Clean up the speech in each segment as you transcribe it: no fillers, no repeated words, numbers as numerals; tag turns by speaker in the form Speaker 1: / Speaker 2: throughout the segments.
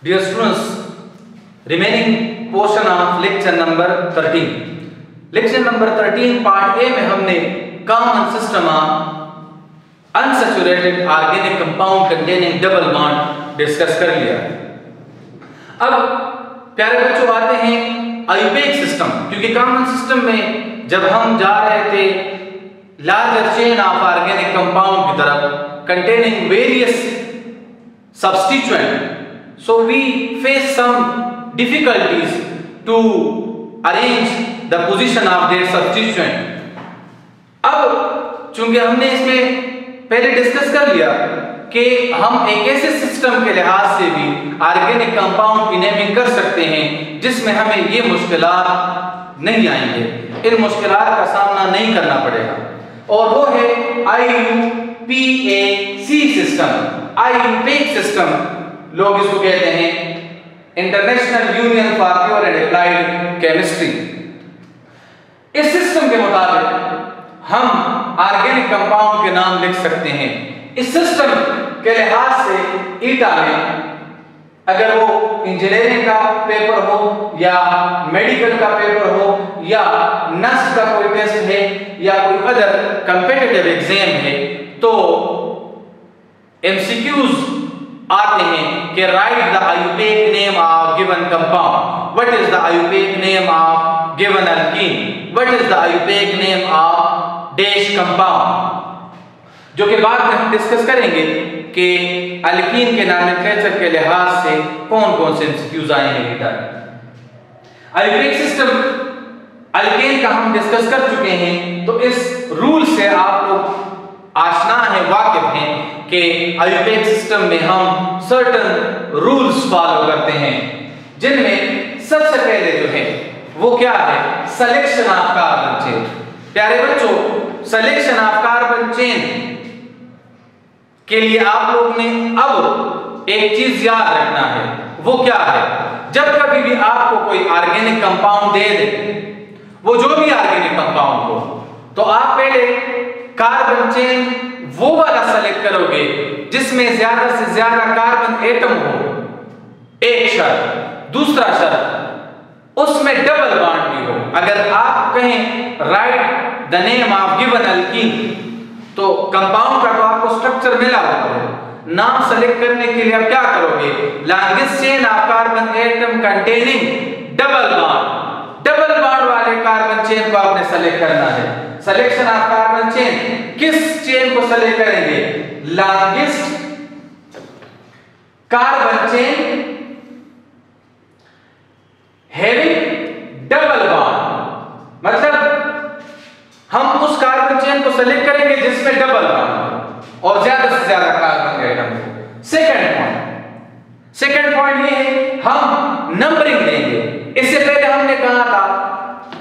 Speaker 1: Dear students, remaining portion of lecture number 13. Lecture number 13 part A में हमने common system of unsaturated organic compound containing double bond discuss कर लिया। अब प्यारे बच्चों आते हैं आयुपेक सिस्टम, क्योंकि कॉमन सिस्टम में जब हम जा रहे थे larger chain of organic compound की तरफ containing various substituent, so we face some difficulties to arrange the position of their substituent. अब चूंकि हमने इसमें पहले डिस्कस कर लिया कि हम एक ऐसे सिस्टम के लिहाज से भी ऑर्गेनिक कंपाउंड की नेमिंग कर सकते हैं जिसमें हमें ये मुश्किलात नहीं आएंगे, इन मुश्किलात का सामना नहीं करना पड़ेगा, और वो है IUPAC सिस्टम। आयुपेक सिस्टम लोग इसको कहते हैं international union for pure and applied chemistry. इस सिस्टम के मुताबिक हम ऑर्गेनिक कंपाउंड के नाम लिख सकते हैं। इस सिस्टम के लिहाज से ईटा में अगर वो इंजीनियरिंग का पेपर हो या मेडिकल का पेपर हो या नर्स का कोई टेस्ट है या कोई अदर कंपेटिटिव एग्जाम है, तो MCQs आते हैं कि right the IUPAC name of given compound, what is the IUPAC name of given alkyne, what is the IUPAC name of dash compound, जो कि बाद में हम डिस्कस करेंगे कि अल्कीन के नोमेनक्लेचर के लिहाज से कौन कौन से MCQs आएंगे। आयुपेक सिस्टम अल्केन का हम डिस्कस कर चुके हैं, तो इस रूल से आप लोग आशना है, वाकिफ हैं कि आयुपेक सिस्टम में हम सर्टेन रूल्स फॉलो करते हैं, जिनमें सबसे पहले जो है वो क्या है, सिलेक्शन ऑफ कार्बन चेन। प्यारे बच्चों, सिलेक्शन ऑफ कार्बन चेन के लिए आप लोग ने अब एक चीज याद रखना है, वो क्या है, जब कभी भी आपको कोई ऑर्गेनिक कंपाउंड दे दे, वो जो भी ऑर्गेनिक कंपाउंड हो, तो आप पहले कार्बन चेन वो वाला सेलेक्ट करोगे जिसमें ज्यादा से ज्यादा कार्बन एटम हो, एक शर्त। दूसरा शर्त, उसमें डबल बॉन्ड भी हो। अगर आप कहें right the name of given alkyne, तो कंपाउंड का तो आपको स्ट्रक्चर मिला होता है, नाम सेलेक्ट करने के लिए आप क्या करोगे, longest chain of carbon atom containing double bond, double bond वाले कार्बन चेन को आपने सेलेक्ट करना है। सिलेक्शन ऑफ कार्बन चेन, किस चेन को सेलेक्ट करेंगे, longest carbon chain having double bond, मतलब हम उस कार्बन चेन को सेलेक्ट करेंगे जिसमें डबल बॉन्ड और ज्यादा से ज्यादा कार्बन एटम हो। सेकंड पॉइंट ये है, हम नंबरिंग देंगे। इससे पहले हमने कहा था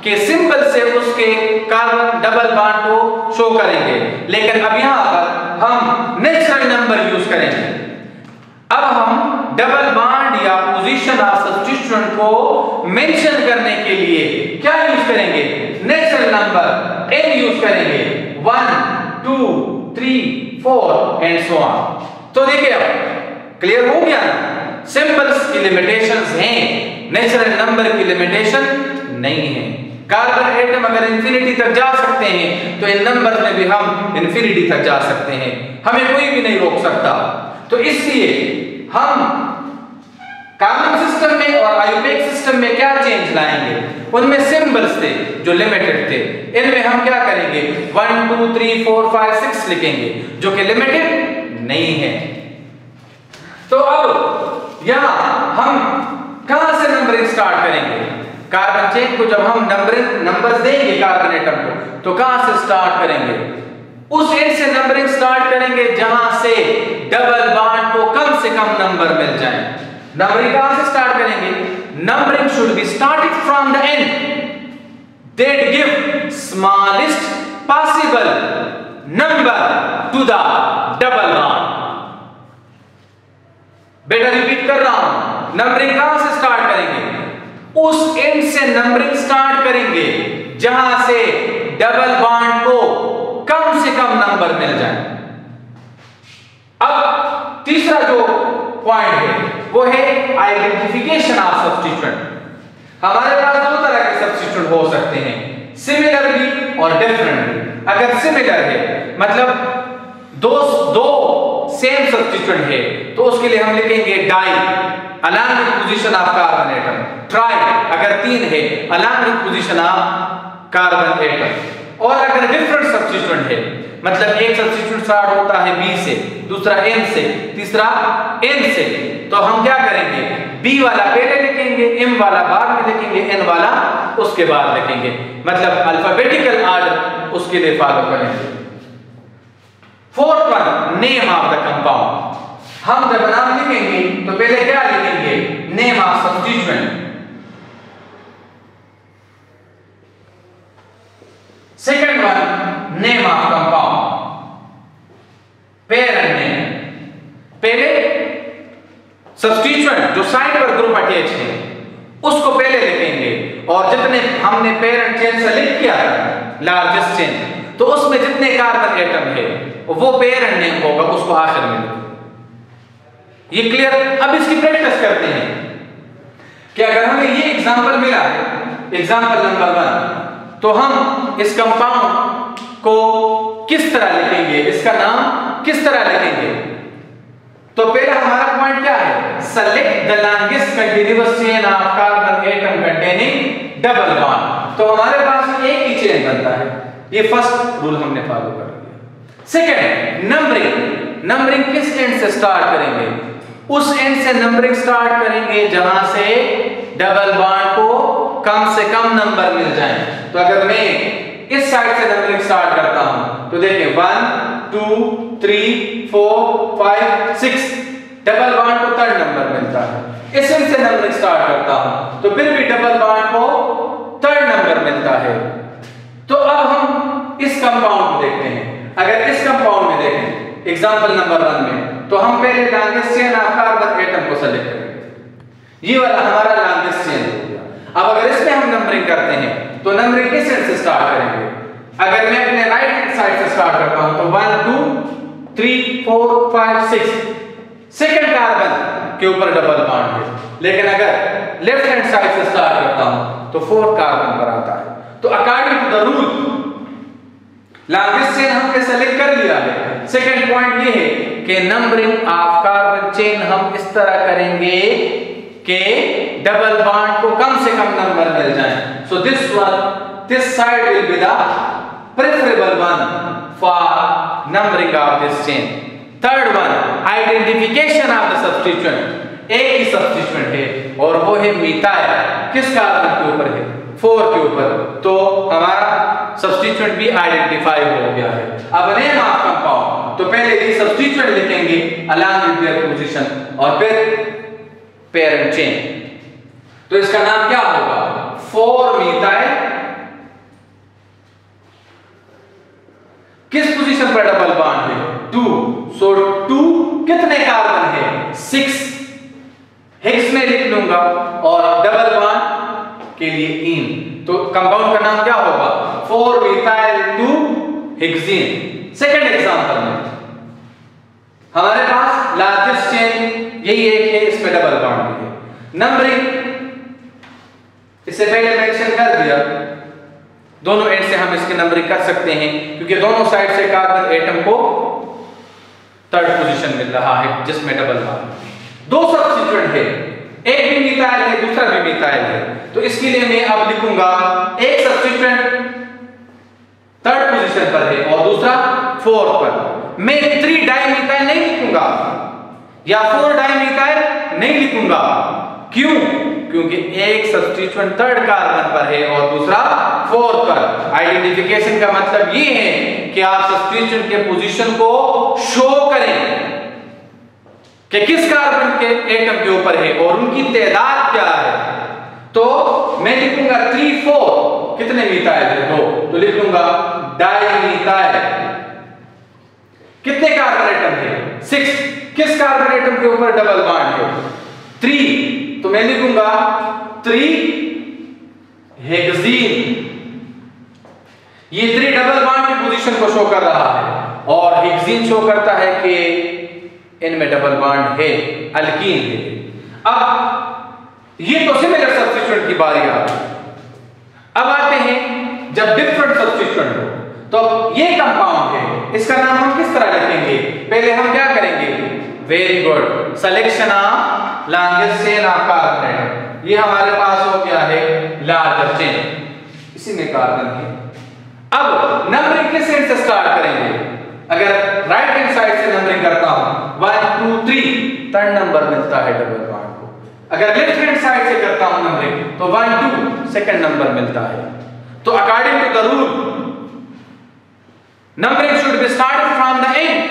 Speaker 1: कि सिंबल से उसके कार्बन डबल बॉन्ड को शो करेंगे, लेकिन अब यहां पर हम नेचुरल नंबर यूज करेंगे। अब हम डबल बॉन्ड या पोजीशन ऑफ सब्स्टिट्यूएंट को मेंशन करने के लिए क्या यूज करेंगे, नेचुरल नंबर n यूज करेंगे, 1 2 3 4 एंड सो ऑन। तो देखिए अब क्लियर हो गया ना, सिंबल्स की लिमिटेशंस हैं, नेचुरल नंबर की लिमिटेशन नहीं है। कार्बन एटम अगर इंफिनिटी तक जा सकते हैं, तो इन नंबर में भी हम इंफिनिटी तक जा सकते हैं, हमें कोई भी नहीं रोक सकता। तो इसलिए हम कॉमन सिस्टम में और आयुपेक सिस्टम में क्या चेंज लाएंगे, उनमें सिंबल्स थे जो लिमिटेड थे, इनमें हम क्या करेंगे 1 2 3 4 5 6 लिखेंगे, जो कि लिमिटेड नहीं है। तो अब यहां हम कहां से नंबरिंग स्टार्ट करेंगे, कार्बन चेन को जब हम नंबर्स देंगे कार्बन एटम को, तो कहां से स्टार्ट करेंगे, उस एंड से नंबरिंग स्टार्ट करेंगे जहां से डबल बॉन्ड को कम से कम नंबर मिल जाए। नंबरिंग कहां से स्टार्ट करेंगे, numbering should be started from the end that give smallest possible number to the double bond. बेटा रिपीट कर रहा हूं, नंबरिंग कहां से स्टार्ट करेंगे, उस एंड से नंबरिंग स्टार्ट करेंगे जहां से डबल बॉन्ड को कम से कम नंबर मिल जाए। अब तीसरा जो पॉइंट है वो है आइडेंटिफिकेशन ऑफ सब्स्टिट्यूएंट। हमारे पास दो तरह के सब्स्टिट्यूएंट हो सकते हैं, सिमिलर भी और डिफरेंट भी। अगर सिमिलर है मतलब दो सेम सब्स्टिट्यूएंट है तो उसके लिए हम लिखेंगे di along with position of carbon atom, tri अगर 3 है along with position of carbon atom। और अगर डिफरेंट सब्स्टिट्यूएंट है मतलब एक सब्स्टिट्यूएंट स्टार्ट होता है B से, दूसरा M से, तीसरा N से, तो हम क्या करेंगे B वाला पहले लिखेंगे, M वाला बाद में लिखेंगे, N वाला उसके बाद लिखेंगे, मतलब अल्फाबेटिकल ऑर्डर उसके लिए फॉलो करेंगे। Fourth one, name of the compound. हम जब नाम लिखेंगे तो पहले क्या लिखेंगे, name of substituent, second one name of compound, parent name. पहले सब्स्टिट्यूएंट जो साइड पर ग्रुप अटैच है उसको पहले लिखेंगे और जितने हमने पेरेंट चेन सेलेक्ट किया लार्जेस्ट चेन तो उसमें जितने कार्बन एटम है वो पेरेंट नेम होगा, उसको आखिर में लिखेंगे। ये क्लियर? अब इसकी प्रैक्टिस करते हैं कि अगर हमें ये एग्जांपल मिला है, एग्जांपल नंबर 1, तो हम इस कंपाउंड को किस तरह लिखेंगे, इसका नाम किस तरह लिखेंगे? तो पहला हमारा पॉइंट क्या है, select the longest continuous chain of carbon atom containing double bond. तो हमारे पास एक ही चेन बनता है, ये फर्स्ट रूल हमने फॉलो कर लिया। Second, numbering. नंबरिंग किस एंड से स्टार्ट करेंगे? उस एंड से नंबरिंग स्टार्ट करेंगे जहां से डबल बॉन्ड को कम से कम नंबर मिल जाए। तो अगर मैं इस साइड से नंबरिंग स्टार्ट करता हूं तो देखिए 1 2 3 4 5 6 डबल बॉन्ड को 3rd नंबर मिलता है। इस एंड से नंबरिंग स्टार्ट करता हूं तो फिर भी डबल बॉन्ड को 3rd नंबर मिलता है। तो अब हम इस कंपाउंड को देखते हैं। अगर इस कंपाउंड में देखें एग्जांपल नंबर 1 में, तो हम पहले longest chain of carbon atom को सेलेक्ट करेंगे, ये वाला हमारा लॉन्गेस्ट चेन हो गया। अब अगर इसमें हम नंबरिंग करते हैं तो नंबरिंग किस एंड से स्टार्ट करेंगे? अगर मैं अपने राइट हैंड साइड से स्टार्ट करता हूं तो 1 2 3 4 5 6 सेकंड कार्बन के ऊपर डबल बॉन्ड है, लेकिन अगर लेफ्ट हैंड साइड से स्टार्ट करता हूं तो 4th कार्बन पर आता है। तो according to the rule longest chain हमने सेलेक्ट कर लिया है। सेकंड पॉइंट ये है कि नंबरिंग ऑफ कार्बन चेन हम इस तरह करेंगे कि डबल बॉन्ड को कम से कम नंबर मिल जाए। So this side will be the preferable one for numbering of this chain. Third one, identification of the substituent. एक ही सब्स्टिट्यूएंट है और वो है मिथाइल। किस कार्बन के ऊपर है? 4 के ऊपर। तो हमारा सब्स्टिट्यूएंट भी आइडेंटिफाई हो गया है। अब नेम ऑफ कंपाउंड, तो पहले ये सब्स्टिट्यूएंट लिखेंगे अलॉन्ग विद देयर पोजीशन और फिर पेरेंट चेन। तो इसका नाम क्या होगा? 4 मिथाइल। किस पोजीशन पर डबल बॉन्ड है? 2। सो 2 कितने कार्बन है? 6 हेक्स में लिख लूंगा और डबल बॉन्ड के लिए इन। तो कंपाउंड का नाम क्या होगा? 4 मिथाइल 2 हेक्सेन। सेकंड एग्जांपल में हमारे पास लार्जेस्ट चेन यही एक है, इसमें डबल बॉन्ड भी है। नंबरिंग इससे पहले मेंशन कर दिया, दोनों एंड से हम इसकी नंबरिंग कर सकते हैं क्योंकि दोनों साइड से कार्बन एटम को 3rd पोजीशन मिल रहा है जिसमें डबल बॉन्ड। 2 सब्स्टिट्यूएंट है, एक भी मिथाइल है दूसरा भी मिथाइल है, तो इसके लिए मैं अब लिखूंगा एक सब्स्टिट्यूएंट 3rd पोजीशन पर है और दूसरा 4th पर। मैं 3 डाइमिथाइल नहीं लिखूंगा या 4 डाइमिथाइल नहीं लिखूंगा। क्यों? क्योंकि एक सब्स्टिट्यूएंट 3rd कार्बन पर है और दूसरा 4th पर। आइडेंटिफिकेशन का मतलब ये है कि आप सब्स्टिट्यूएंट के पोजीशन को शो करें कि किस कार्बन के एटम के ऊपर है और उनकी तादाद क्या है। तो मैं लिखूंगा 3 4 कितने मिथाइल है? 2। तो लिख लूंगा डाइमिथाइल। कितने कार्बन एटम है? 6। किस कार्बन एटम के ऊपर डबल बॉन्ड है? 3। तो मैं लिखूंगा 3 हेक्सेन। ये 3 डबल बॉन्ड की पोजीशन को शो कर रहा है और हेक्सेन शो करता है कि इनमें डबल बॉन्ड है, अल्कीन है। अब ये तो सिमिलर सब्स्टिट्यूएंट की बारी आ गई। अब आते हैं जब डिफरेंट सब्स्टिट्यूएंट हो, तो ये कंपाउंड है, इसका नाम हम किस तरह रखेंगे? पहले हम क्या करेंगे? Very good, selection of longest chain of carbon atom. ये हमारे पास हो गया है लार्जर चेन, इसी में कार्बन है। अब नंबरिंग किस एंड से स्टार्ट करेंगे? अगर राइट हैंड साइड से नंबरिंग करता हूं 1 2 3, थर्ड नंबर मिलता है डबल बॉन्ड को। अगर लेफ्ट हैंड साइड से करता हूं नंबरिंग तो 1 2 सेकंड नंबर मिलता है। तो according to the rule numbering should be started from the end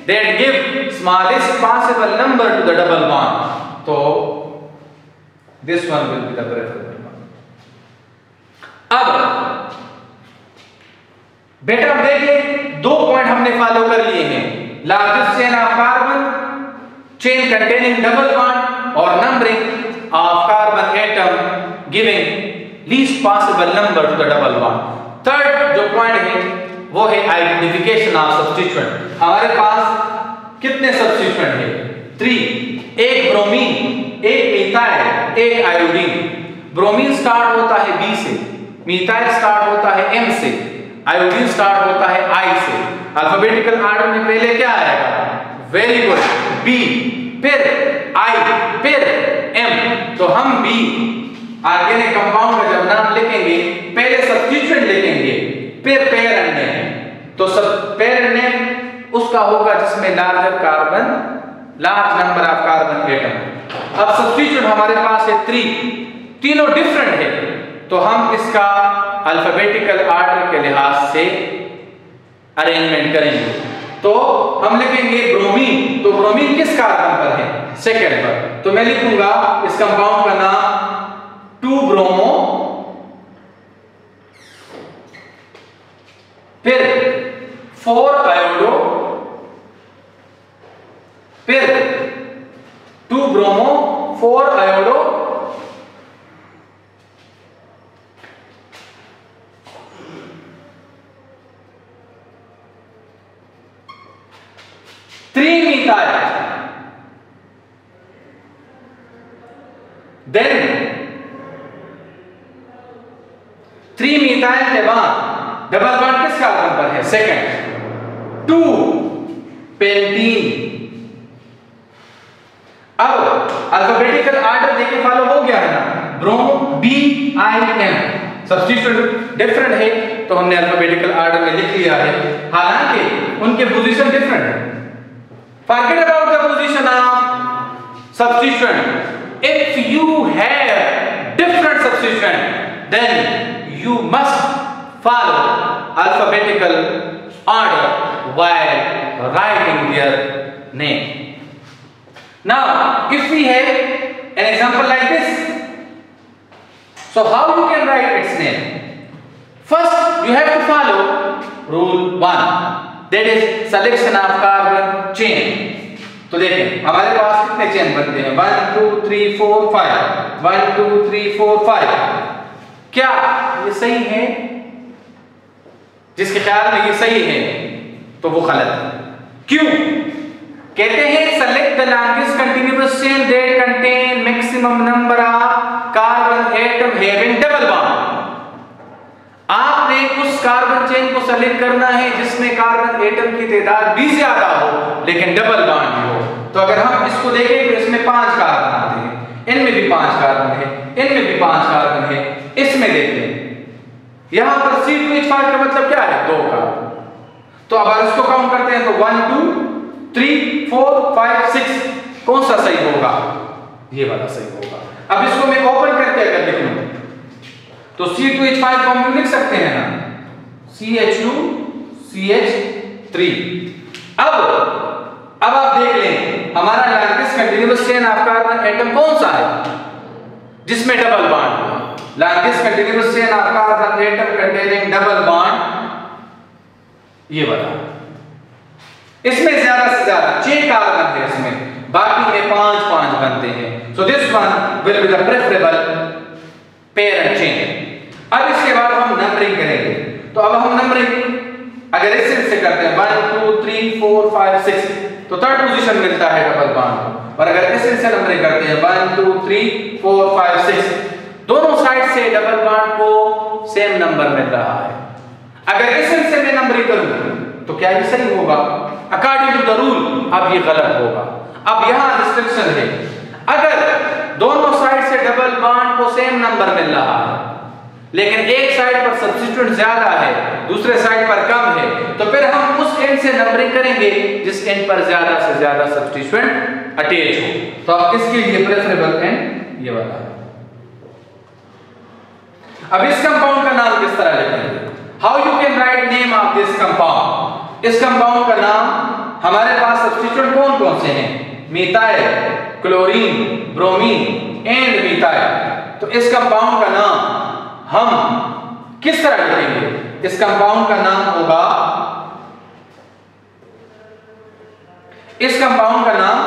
Speaker 1: that give smallest possible number to the double bond. So this one will be the preferable one. अब बेटा देख ले, दो point हमने follow कर लिए हैं, largest chain of carbon, chain containing double bond, और numbering of carbon atom giving least possible number to the double bond. Third जो पॉइंट है वो है आइडेंटिफिकेशन ऑफ सब्स्टिट्यूएंट। हमारे पास कितने सब्स्टिट्यूएंट है? 3, एक ब्रोमीन, एक मीथाइल, एक आयोडीन। ब्रोमीन स्टार्ट होता है बी से, मीथाइल स्टार्ट होता है एम से, आयोडीन स्टार्ट होता है आई से। अल्फाबेटिकल ऑर्डर में पहले क्या आएगा? वेरी गुड, बी, फिर आई, फिर एम। तो हम बी ऑर्गेनिक कंपाउंड का जब नाम लिखेंगे पहले सब्स्टिट्यूएंट लिखेंगे, फिर पेरेंट नेम। तो सब पेरेंट नेम उसका होगा जिसमें larger carbon, large number of carbon atom. अब सब्स्टिट्यूएंट हमारे पास है 3, तीनों डिफरेंट है, तो हम इसका अल्फाबेटिकल ऑर्डर के लिहाज से अरेंजमेंट करेंगे। तो हम लिखेंगे ब्रोमीन, तो ब्रोमीन किस कार्बन पर है? सेकंड पर। तो मैं लिखूंगा इस कंपाउंड का नाम 2 ब्रोमो, फिर 4 आयोडो, फिर 2 bromo 4 iodo, three methyl, then 3 methyl के बाद डबल बॉन्ड किस कार्बन पर है? Second, 2 pentene. अब अल्फाबेटिकल ऑर्डर देखिए फॉलो हो गया है ना, brom B I M. Substituent different है तो हमने अल्फाबेटिकल ऑर्डर में लिख लिया है, हालांकि उनके पोजीशन डिफरेंट है। Forget about the position of substituent. If you have different substituent then you must follow alphabetical order while writing their name. Now if we have an example like this, so how you can write its name? First you have to follow rule 1, that is selection of carbon chain. तो देखें हमारे पास कितने chain बनते हैं? 1 2 3 4 5, 1 2 3 4 5। क्या ये सही है? जिसके ख्याल में ये सही है तो वो गलत है। क्यों? कहते हैं select the longest continuous chain that contain maximum number of carbon atom having double bond. आपने उस कार्बन चेन को सेलेक्ट करना है जिसमें कार्बन एटम की तादाद भी ज्यादा हो लेकिन डबल बॉन्ड भी हो। तो अगर हम इसको देखें तो इसमें 5 कार्बन आते हैं, इनमें भी 5 कार्बन है, इनमें भी 5 कार्बन है, इसमें देखते हैं यहां पर C2H5 का मतलब क्या है? 2 कार्बन। तो अब इसको काउंट करते हैं तो 1 2 3 4 5 6, कौन सा सही होगा? ये वाला सही होगा। अब इसको मैं ओपन करके अगर लिख लूं तो C2H5 को हम लिख सकते हैं ना, CH2 CH3। अब आप देख लें हमारा longest continuous chain of carbon atom कौन सा है जिसमें double bond? Longest continuous chain of carbon atom containing double bond ये वाला। इसमें ज्यादा से ज्यादा 6 कार्बन है इसमें, बाकी में 5 बनते हैं। So this one will be the preferable parent chain. अब इसके बाद हम नंबरिंग करेंगे। तो अब हम नंबरिंग अगर इस से करते हैं 1 2 3 4 5 6 तो थर्ड पोजीशन मिलता है डबल बॉन्ड। और अगर इस से नंबरिंग करते हैं 1 2 3 4 5 6 दोनों साइड से डबल बॉन्ड को सेम नंबर मिल रहा है। अगर इस से मैं नंबरिंग करूं तो क्या ये सही होगा? अकॉर्डिंग टू द रूल अब ये गलत होगा। अब यहां रिस्ट्रिक्शन है, अगर दोनों साइड से डबल बॉन्ड को सेम नंबर मिल रहा है लेकिन एक साइड पर सब्स्टिट्यूएंट ज्यादा है दूसरे साइड पर कम है तो फिर हम उस एंड से नंबरिंग करेंगे जिस एंड पर ज्यादा से ज्यादा सब्स्टिट्यूएंट अटैच हो। तो अब इसके लिए प्रेफरेबल एंड ये वाला है। अब इस कंपाउंड का नाम किस तरह लिखेंगे? How you can write name of this compound? इस कंपाउंड का नाम, हमारे पास सब्स्टिट्यूएंट कौन कौन से हैं? Methyl, chlorine, bromine and methyl. तो इस कंपाउंड का नाम हम किस तरह लिखेंगे? इस कंपाउंड का नाम होगा, इस कंपाउंड का नाम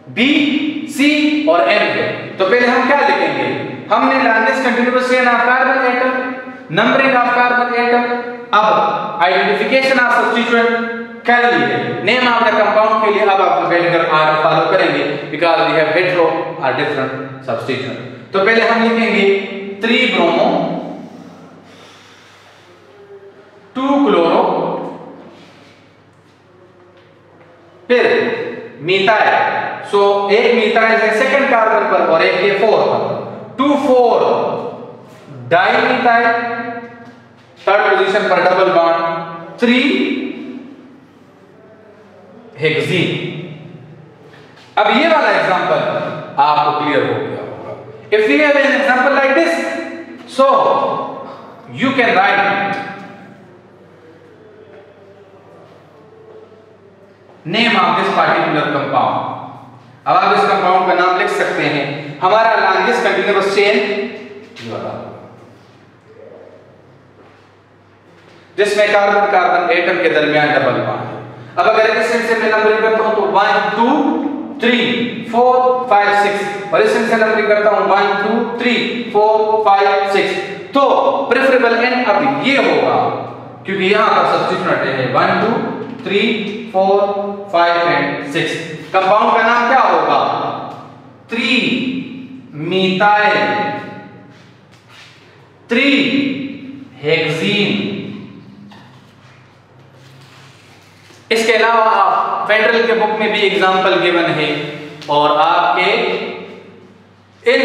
Speaker 1: बी, सी और एम है। तो पहले हम क्या लिखेंगे? हमने longest continuous chain of carbon atom, numbering of carbon atom, अब आइडेंटिफिकेशन ऑफ सब्स्टिट्यूएंट कर लिए। नेम ऑफ द कंपाउंड के लिए अब आप वेलकर आगे फॉलो करेंगे बिकॉज़ वी हैव हेटेरो और डिफरेंट सब्स्टिट्यूएंट। तो पहले हम लिखेंगे 3 ब्रोमो 2 क्लोरो, फिर मिथाइल। सो एक मिथाइल है सेकंड कार्बन पर और एक ये 4 पर, 2,4 डाइमिथाइल थर्ड पोजीशन पर डबल बॉन्ड, 3 हेक्सीन। अब ये वाला एग्जांपल आपको क्लियर हो गया होगा। If we have an example like this so you can write name of this particular compound. अब आप इस कंपाउंड का नाम लिख सकते हैं। हमारा लॉन्गेस्ट कंटीन्यूअस चेन वाला जिसमें कार्बन कार्बन एटम के दरमियान डबल बॉन्ड है। अब अगर इस से मैं नंबरिंग करता हूं तो 1 2 3 4 5 6 और इस से नंबरिंग करता हूं 1 2 3 4 5 6 तो प्रेफरेबल एंड अब ये होगा क्योंकि यहां पर सब्स्टिट्यूएंट है 1 2 3 4 5 एंड 6। कंपाउंड का नाम क्या होगा? 3 मिथाइल 3 हेक्सीन। इसके अलावा आप फेडरल के बुक में भी एग्जाम्पल गिवन है और आपके इन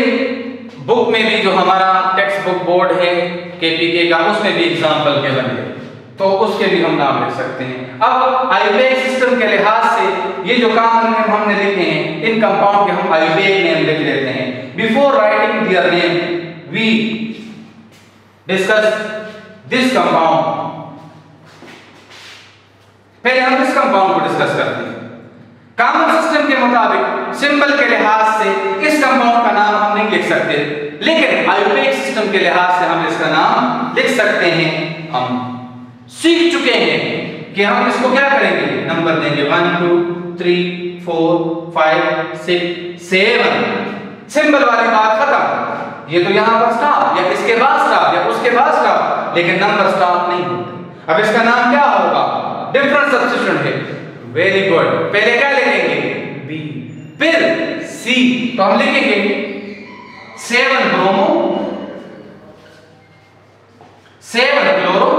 Speaker 1: बुक में भी जो हमारा टेक्स्ट बुक बोर्ड है केपीके का उसमें भी एग्जाम्पल गिवन है तो उसके भी हम नाम लिख सकते हैं। अब आयुर्वेद सिस्टम के लिहाज से ये जो कॉमन नेम हमने लिखे हैं इन कंपाउंड के हम आयुर्वेद नेम लिख लेते हैं। Before writing their name we discuss this compound. पहले हम इस कंपाउंड को डिस्कस करते हैं। कॉमन सिस्टम के मुताबिक सिंबल के लिहाज से इस कंपाउंड का नाम हम नहीं लिख सकते लेकिन आयुर्वेद सिस्टम के लिहाज से हम इसका नाम लिख सकते हैं। हम सीख चुके हैं कि हम इसको क्या करेंगे? नंबर देंगे 1 2 3 4 5 6 7। सिंबल वाली बात खत्म। ये तो यहां पर स्टॉप या इसके बाद स्टॉप या उसके बाद स्टॉप लेकिन नंबर स्टॉप नहीं होते। अब इसका नाम क्या होगा? डिफरेंट सब्स्टिट्यूएंट है। Very good. पहले क्या लिखेंगे? बी फिर सी। तो हम लिखेंगे 7 ब्रोमो 7 क्लोरो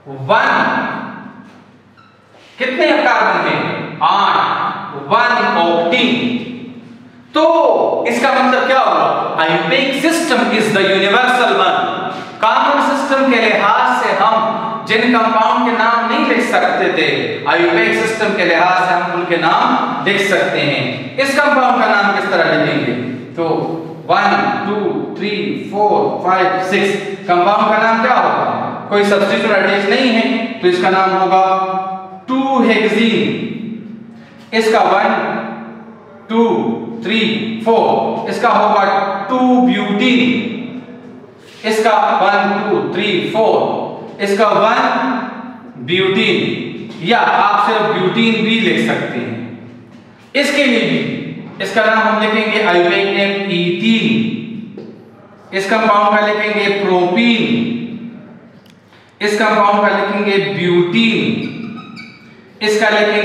Speaker 1: 1 कितने कार्बन है? 8 1 ऑक्टेन। तो इसका मतलब क्या होगा? Ayurvedic system is the universal one. Common system के लिहाज से हम जिन कंपाउंड के नाम नहीं लिख सकते थे आयुर्वेदिक सिस्टम के लिहाज से हम उनके नाम लिख सकते हैं। इस कंपाउंड का नाम किस तरह लिखेंगे? तो 1 2 3 4 5 6 कंपाउंड का नाम क्या होगा? कोई सब्स्टिट्यूएंट अटैच नहीं है तो इसका नाम होगा 2 हेक्सीन। इसका 1 2 3 4 इसका होगा 2 ब्यूटीन। इसका 1 2 3 4 इसका 1 ब्यूटीन या आप सिर्फ ब्यूटीन भी लिख सकते हैं। इसके लिए भी इसका नाम हम लिखेंगे आयुर्वेदिक नेम इथीन। इस कंपाउंड का लिखेंगे प्रोपीन। इस कंपाउंड का लिखेंगे ब्यूटीन। इसका लिखेंगे